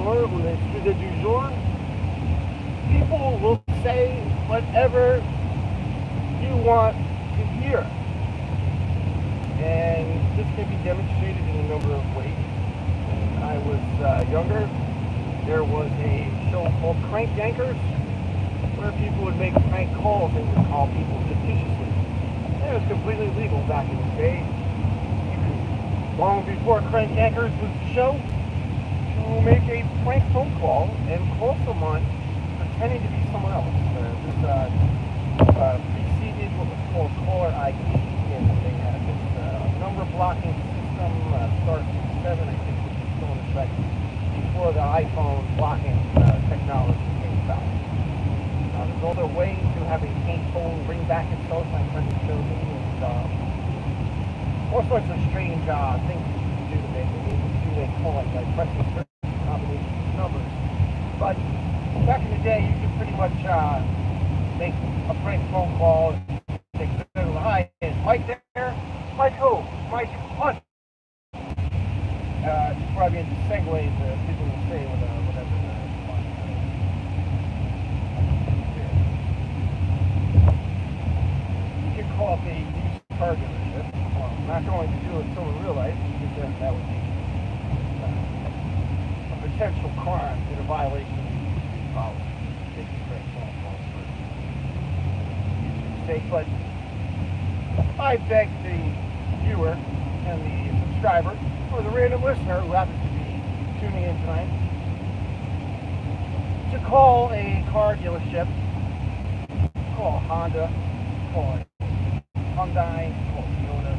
jour ou le sujet du jour, people will say whatever you want to hear. And this can be demonstrated in a number of ways. When I was younger, there was a show called Crank Yankers, where people would make prank calls and would call people fictitiously. And it was completely legal back in the day. Long before Crank Yankers was the show, to make a prank phone call and call someone pretending to be someone else. This preceded what was called caller ID, and they had this number blocking system, Star 67, I think, which is still in effect, before the iPhone blocking technology came about. There's other ways to have a paint phone ring back itself, my friend showed me, and all sorts of strange things you can do to make a call like pressing certain combinations of numbers. But back in the day, you could pretty much make a prank phone call. Say, hi, is Mike there? Mike who? Mike Hunt. It's probably into segues people will say whatever. You could call up a used car dealership. I'm not going to do it so in real life, because then that would be a potential crime in a violation of the industry policy. Taking prank phone calls for mistake, but I beg the viewer and the subscriber, or the random listener who happens to be tuning in tonight, to call a car dealership, call Honda, call Hyundai, call Toyota,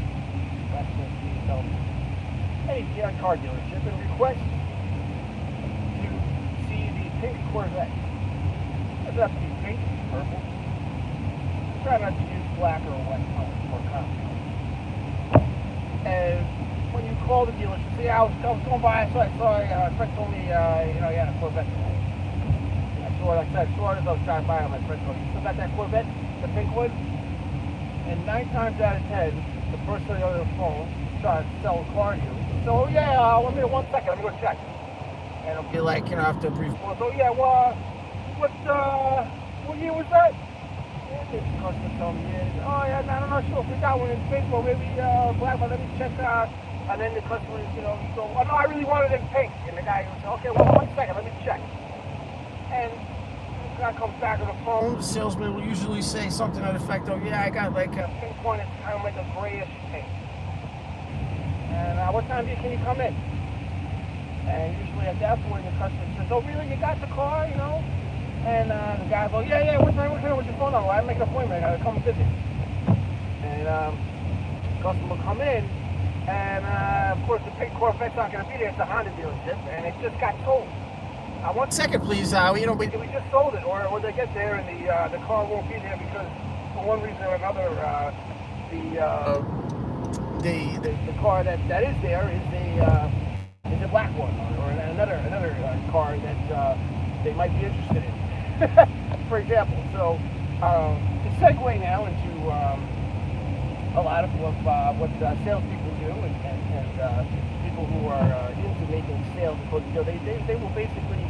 any car dealership, and request to see the pink Corvette. It doesn't have to be pink, purple. Try not to use black or white or copper. And when you call the dealership, say, I was going by, I saw a friend told me, he had a Corvette today. I saw it, as I was driving by, my friend told me, you still got that Corvette, the pink one? And 9 times out of 10, the person on the other phone trying to sell a car to you. So, yeah, let me 1 second, let me go check. And it'll be like, after a brief pause, oh, yeah, well, what year was that? And the customer tell me, oh, yeah, I'm not sure if we got one in pink or maybe black, but let me check. And then the customer, you go, oh, no, I really wanted it in pink. And the guy goes, okay, well, 1 second, let me check. And the guy comes back on the phone. The salesman will usually say something to the effect of, yeah, I got like a pink one, it's kind of like a grayish pink. And what time can you come in? And usually at that point, the customer says, oh, really, you got the car, And the guy goes, yeah, what time, what's your phone number? I make an appointment, I gotta come visit. And the customer will come in, and of course, the pink Corvette's not gonna be there, it's a Honda dealership, and it just got sold. 1 second, please, we just sold it, or when they get there and the car won't be there because for one reason or another, the car that is there is a black one, or another car that they might be interested in. For example, so to segue now into a lot of what salespeople do, and people who are into making sales, they will basically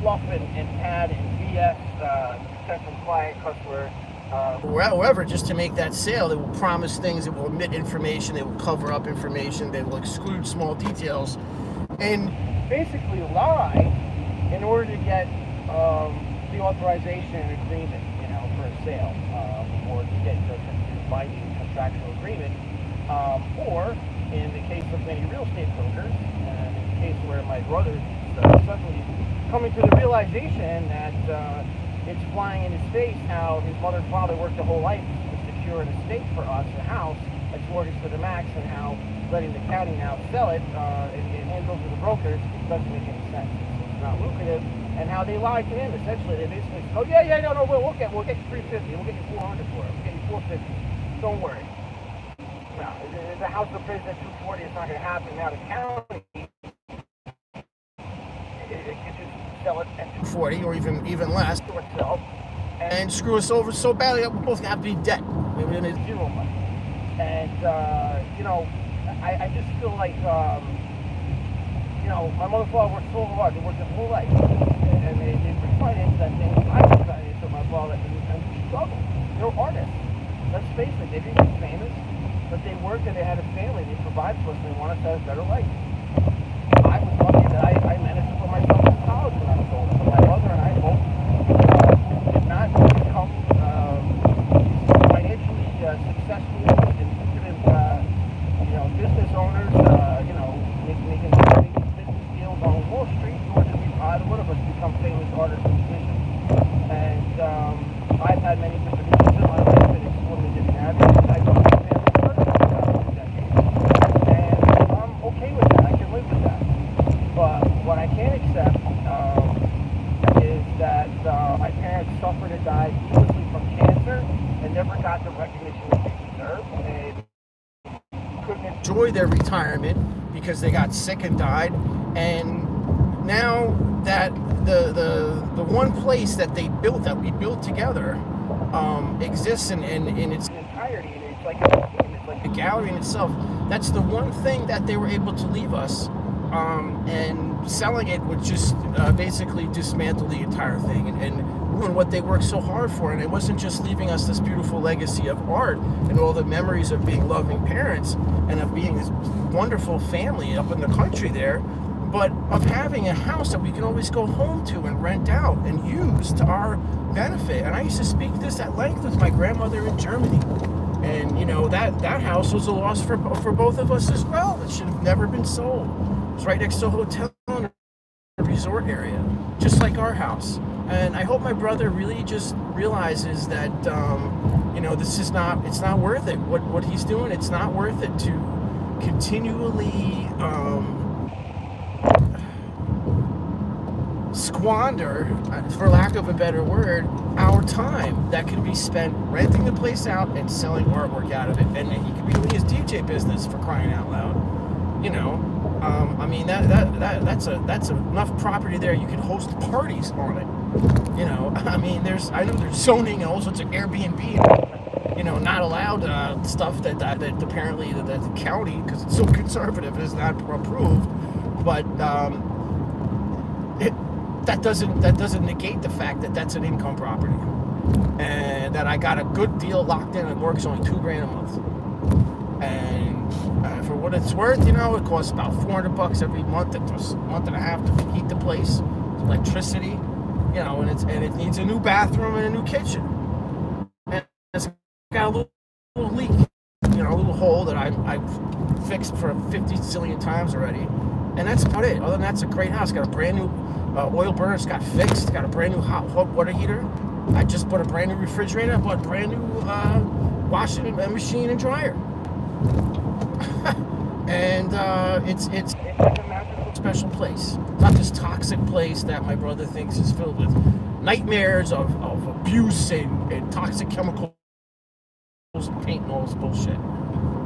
fluff and pad and BS the potential client, customer, wherever, just to make that sale. They will promise things, they will omit information, they will cover up information, they will exclude small details, and basically lie in order to get the authorization and agreement, for a sale, or to get a binding contractual agreement, or in the case of many real estate brokers, and in the case where my brother is suddenly coming to the realization that it's flying in his face how his mother and father worked their whole life to secure an estate for us, a house that's mortgaged to the max, and how letting the county now sell it and hand over to the brokers doesn't make any sense. It's not lucrative, and how they lied to him. Essentially, they basically said, oh, yeah, no, we'll get you 350, we'll get you 400 for it, we'll get you 450, don't worry. Now, if the house appraised at 240, it's not going to happen. Now, the county, it can just sell it at 240 or even less to itself and screw us over so badly that we both have to be in debt. We're in zero money. And, I just feel like, my mother and father worked so hard. They worked their whole life, and they refinanced that thing. I refinanced with my father, and we struggled. They were artists. Let's face it, they didn't get famous, but they worked and they had a family. They provided for us, and they wanted us to have a better life. I was lucky that I managed to put myself in college when I was older. So my mother and I both did not become financially successful and lucrative, business owners, making business deals on Wall Street, nor did either one of us become famous artists and musicians. And I've had many different moves in my life that explored me different avenues. I grew up in a family of artists for decades. And I'm okay with that. I can live with that. But what I can't accept is that my parents suffered and died needlessly from cancer and never got the recognition that they deserved. They couldn't enjoy their retirement because they got sick and died. And now that the one place that they built, that we built together, exists in its entirety, and it's like a gallery in itself. That's the one thing that they were able to leave us. And selling it would just basically dismantle the entire thing and ruin what they worked so hard for. And it wasn't just leaving us this beautiful legacy of art and all the memories of being loving parents and of being this wonderful family up in the country there, but of having a house that we can always go home to and rent out and use to our benefit. And I used to speak this at length with my grandmother in Germany. And, that house was a loss for both of us as well. It should have never been sold. It's right next to a hotel and a resort area, just like our house. And I hope my brother really just realizes that, this is it's not worth it. What he's doing, it's not worth it to continually squander, for lack of a better word, our time that could be spent renting the place out and selling artwork out of it. And he could be doing his DJ business, for crying out loud. That's enough property there. You can host parties on it. I know there's zoning and all sorts of Airbnb, not allowed stuff that apparently that the county, because it's so conservative, is not approved. But that doesn't negate the fact that that's an income property, and that I got a good deal locked in. And mortgage only $2,000 a month, and for what it's worth, it costs about $400 every month. It was a month and a half to heat the place, electricity, and it needs a new bathroom and a new kitchen, and it's got a little leak, a little hole that I fixed for 50 zillion times already, and that's about it. Other than that, it's a great house. Got a brand new oil burner. It's got fixed. Got a brand new hot water heater. I just bought a brand new refrigerator. I bought a brand new washing machine and dryer. And it's like a magical, special place. It's not this toxic place that my brother thinks is filled with nightmares of abuse and toxic chemicals and paint and all this bullshit.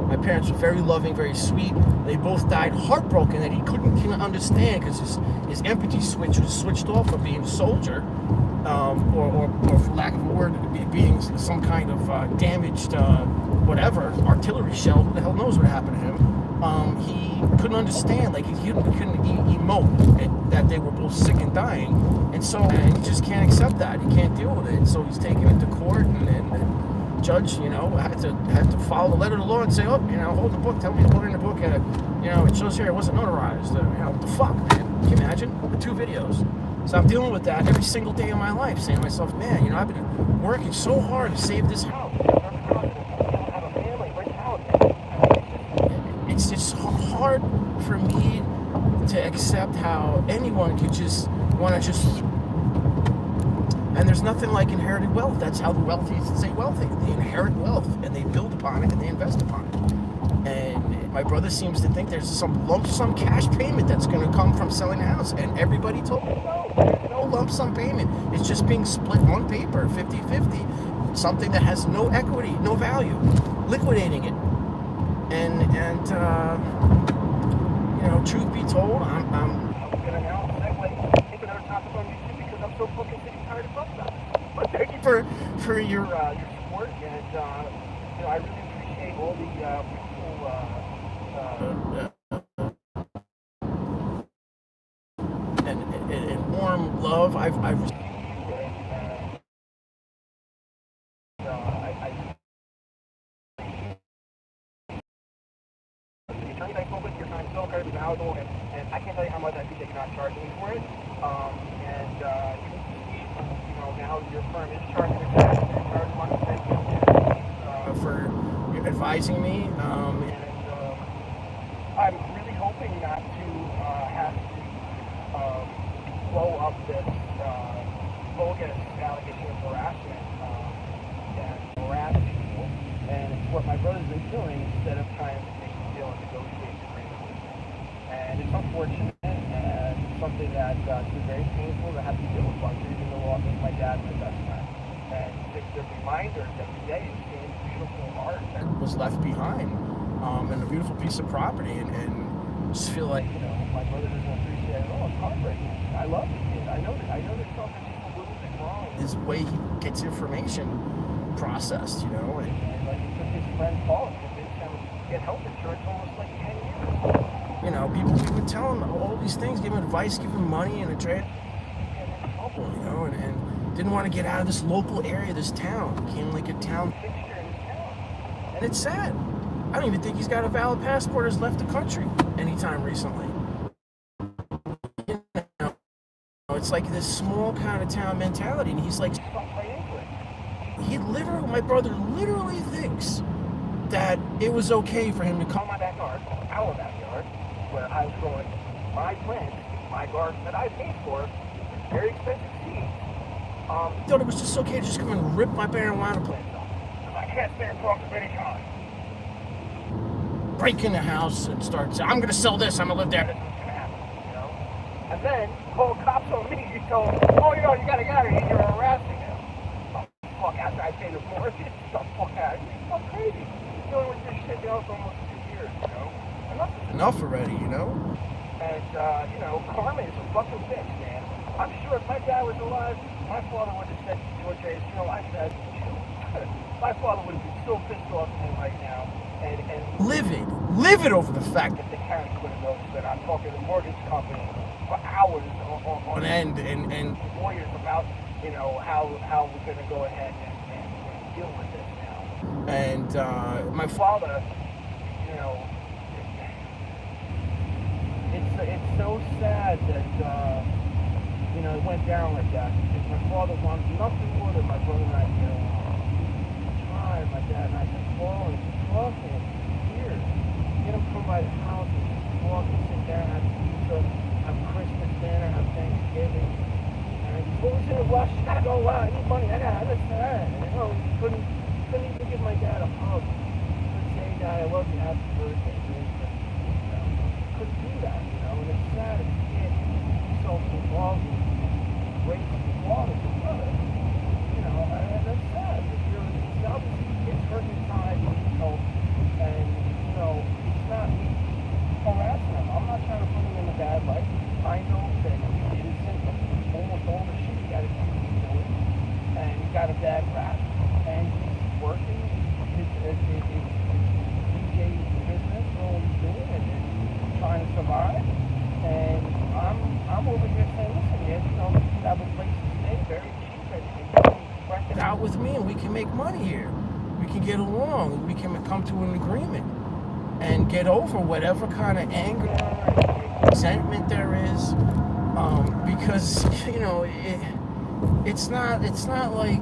My parents were very loving, very sweet. They both died heartbroken that he couldn't understand, because his empathy switch was switched off from being a soldier, or for lack of a word, being some kind of damaged whatever artillery shell. Who the hell knows what happened to him? He couldn't understand, like he couldn't emote that they were both sick and dying, and so he just can't accept that. He can't deal with it, and so he's taking it to court, and judge, had to follow the letter of the law and say, hold the book, tell me to put it in the book, it shows here it wasn't notarized. What the fuck, man? Can you imagine? With 2 videos. So I'm dealing with that every single day of my life, saying to myself, man, I've been working so hard to save this house. Have a family, rent out. It's just hard for me to accept how anyone could just want to just. And there's nothing like inherited wealth. That's how the wealthy stay wealthy. They inherit wealth, and they build upon it, and they invest upon it. And my brother seems to think there's some lump sum cash payment that's going to come from selling the house. And everybody told me, no, there's no lump sum payment. It's just being split on paper, 50-50. Something that has no equity, no value. Liquidating it. And truth be told, I'm going to now take another topic on YouTube, because I'm so fucking sick and tired of talking about it. But thank you for your support, and I really appreciate all the people love I've received. The attorneys I spoke with, your time is so incredibly valuable, and I can't tell you how much I appreciate you not charging me for it. And you know, now your firm is charging me money For advising me. I'm really hoping not to have to blow up this bogus allegation of harassment and harass people. And it's what my brother's been doing instead of trying to make a deal and negotiate an agreement with me. And it's unfortunate and something that it's been very painful to have to deal with while grieving the loss of my dad and my best friend. And it's the reminders every day of seeing beautiful art that Was left behind, and a beautiful piece of property, and just feel like, you know, my brother doesn't appreciate it at all. It's heartbreaking. I love the kid. I know there's something just a little bit wrong. his way he gets information processed, you know. And like it took his friend Paul to convince him to get health insurance almost like 10 years. You know, people would tell him all these things, give him advice, give him money, and a trade, you know, and didn't want to get out of this local area, this town. Became like a town Fixture in his town. and it's sad. I don't even think he's got a valid passport or has left the country anytime recently. You know, it's like this small kind of town mentality, and he's like, my brother literally thinks that it was okay for him to come my backyard, our backyard, where I was growing my plants, my garden that I paid for, very expensive seeds. Thought it was just okay to just come and rip my marijuana plant off. I can't stand talking of any kind. Break in the house and start saying, I'm going to sell this, I'm going to live there. This is going to happen, you know? And then call cops on me. You tell them, oh, you know, you got to get out of here. You're harassing him. Oh, fuck, after I pay the mortgage, get the fuck out of here. You're so crazy. You're dealing with this shit now for almost 2 years, you know? Enough already, you know? And, you know, karma is a fucking bitch, man. I'm sure if my dad was alive, my father would have said to George Hayes, you know, I said, my father would have been so pissed off at me right now. And livid over the fact that the parents would have noticed that I'm talking to the mortgage company for hours on end and lawyers about, you know, how we're going to go ahead and deal with this now. And my father, you know, it's so sad that, you know, it went down like that because my father wanted nothing more than my brother and I to get along. I tried, my dad and I kept calling, talking for years. Get him come by the house and just talk and sit down, have pizza, have Christmas dinner, have Thanksgiving. And he's always in a rush. I gotta go, I need money, I gotta this and that. And you know, he couldn't even give my dad a hug. Couldn't say, Dad, I love you, happy birthday, couldn't do that, you know, and it's sad as a kid. He's self-involved and raised his father, his brother. You know, and that's sad. It's obviously it's hurt inside, he needs help, and, you know, it's not me harassing him. I'm not trying to put him in a bad light. I know that he's innocent of almost all the shit he got accused of doing, and he got a bad rap, and he's working his DJ business, all he's doing, and trying to survive, and I'm over here saying, listen, man, you know, you have a place to stay very cheap, and you can rent it out with me, and we can make money here. We can get along. We can come to an agreement and get over whatever kind of anger, resentment there is, because you know it's not like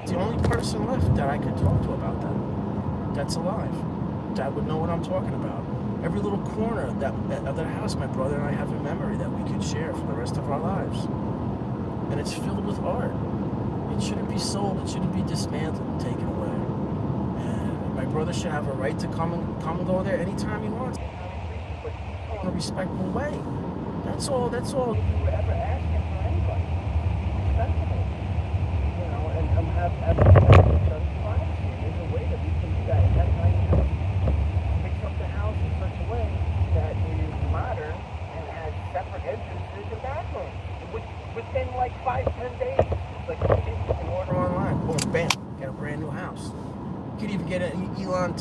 the only person left that I could talk to about that that's alive, that would know what I'm talking about. Every little corner of that house, my brother and I have a memory that we could share for the rest of our lives, and it's filled with art. It shouldn't be sold. It shouldn't be dismantled and taken away. And my brother should have a right to come and go there anytime he wants, but in a respectful way. That's all. If you were ever asking for anybody, respectable, you know, and have get an Elon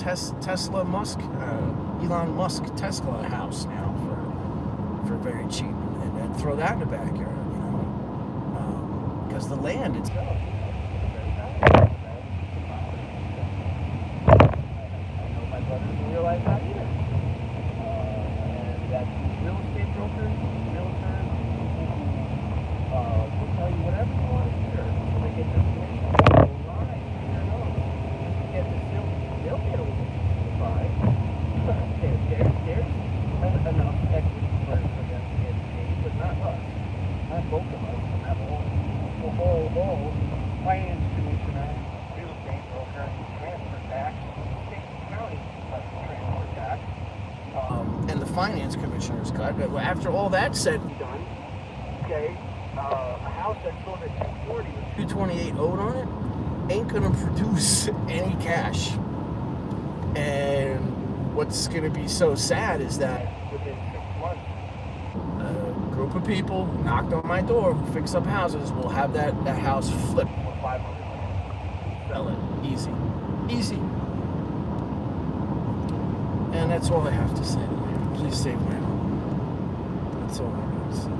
Musk Tesla house now for very cheap, and throw that in the backyard, you know, because the land itself. I know my brother doesn't realize that either. And that real estate brokers, realtors, will tell you whatever you want to hear until they get their commission. They'll lie through their nose just to get the sale. They'll get a little piece of the pie. There's enough equity for them to get paid, but not us. Not both of us. Not all finance commissioner, real estate broker, transfer tax, state and county transfer tax. And the finance commissioner's cut. But after all that said, Done. Okay. A house that sold at 240 was 228 owed on it ain't gonna produce any cash. And what's gonna be so sad is that within 6 months. a group of people knocked on my door who fix up houses will have that house flipped. For 500. Sell it. Easy. And that's all I have to say. Please save my home. That's all I have to say.